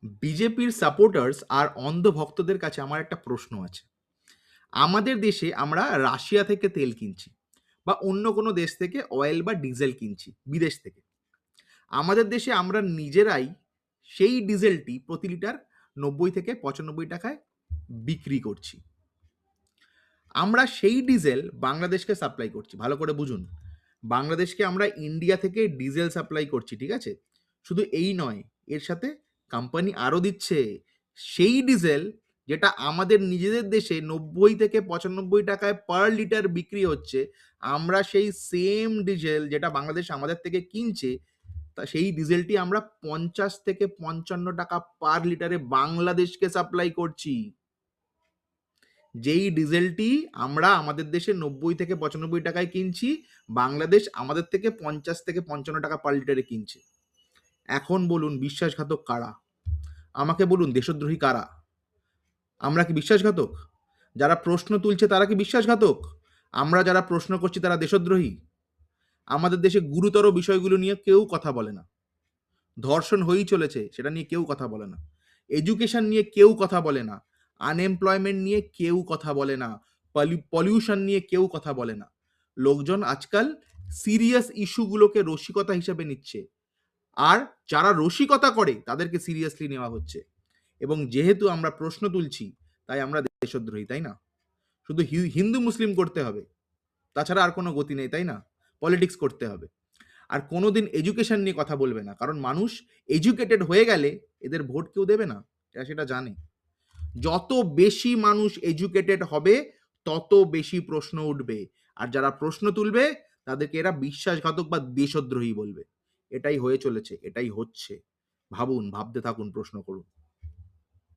বিজেপির সাপোর্টার্স আর অন্ধ ভক্তদের কাছে আমার একটা প্রশ্ন আছে। আমাদের দেশে আমরা রাশিয়া থেকে তেল কিনছি বা অন্য কোনো দেশ থেকে অয়েল বা ডিজেল কিনছি বিদেশ থেকে। আমাদের দেশে আমরা নিজেরাই সেই ডিজেলটি প্রতি লিটার ৯০ থেকে ৯৫ টাকায় বিক্রি করছি। আমরা সেই ডিজেল বাংলাদেশকে সাপ্লাই করছি। ভালো করে বুঝুন। বাংলাদেশকে আমরা ইন্ডিয়া থেকে ডিজেল সাপ্লাই করছি, ঠিক আছে? শুধু এই নয়, এর সাথে কোম্পানি আরও দিচ্ছে সেই ডিজেল যেটা আমাদের নিজেদের দেশে ৯০ থেকে ৯৫ টাকায় পার লিটার বিক্রি হচ্ছে, আমরা সেই সেম ডিজেল যেটা বাংলাদেশ আমাদের থেকে কিনছে, তা সেই ডিজেলটি আমরা ৫০ থেকে ৫৫ টাকা পার লিটারে বাংলাদেশকে সাপ্লাই করছি। যেই ডিজেলটি আমরা আমাদের দেশে ৯০ থেকে ৯৫ টাকায় কিনছি, বাংলাদেশ আমাদের থেকে ৫০ থেকে ৫৫ টাকা পার লিটারে কিনছে। এখন বলুন বিশ্বাসঘাতক কারা? আমাকে বলুন দেশদ্রোহী কারা? আমরা কি বিশ্বাসঘাতক? যারা প্রশ্ন তুলছে তারা কি বিশ্বাসঘাতক? আমরা যারা প্রশ্ন করছি তারা দেশদ্রোহী? আমাদের দেশে গুরুতর বিষয়গুলো নিয়ে কেউ কথা বলে না। ধর্ষণ হয়েই চলেছে, সেটা নিয়ে কেউ কথা বলে না। এডুকেশন নিয়ে কেউ কথা বলে না। আনএমপ্লয়মেন্ট নিয়ে কেউ কথা বলে না। পলিউশন নিয়ে কেউ কথা বলে না। লোকজন আজকাল সিরিয়াস ইস্যুগুলোকে রসিকতা হিসেবে নিচ্ছে। আর যারা রসিকতা করে তাদেরকে সিরিয়াসলি নেওয়া হচ্ছে। এবং যেহেতু আমরা প্রশ্ন তুলছি, তাই আমরা দেশদ্রোহী, তাই না? শুধু হিন্দু মুসলিম করতে হবে, তাছাড়া আর কোনো গতি নেই, তাই না? পলিটিক্স করতে হবে। আর কোনোদিন এডুকেশন নিয়ে কথা বলবে না, কারণ মানুষ এডুকেটেড হয়ে গেলে এদের ভোট কেউ দেবে না, এরা সেটা জানে। যত বেশি মানুষ এডুকেটেড হবে তত বেশি প্রশ্ন উঠবে, আর যারা প্রশ্ন তুলবে তাদেরকে এরা বিশ্বাসঘাতক বা দেশদ্রোহী বলবে। এটাই হয়ে চলেছে, এটাই হচ্ছে। ভাবুন, ভাবতে থাকুন, প্রশ্ন করুন।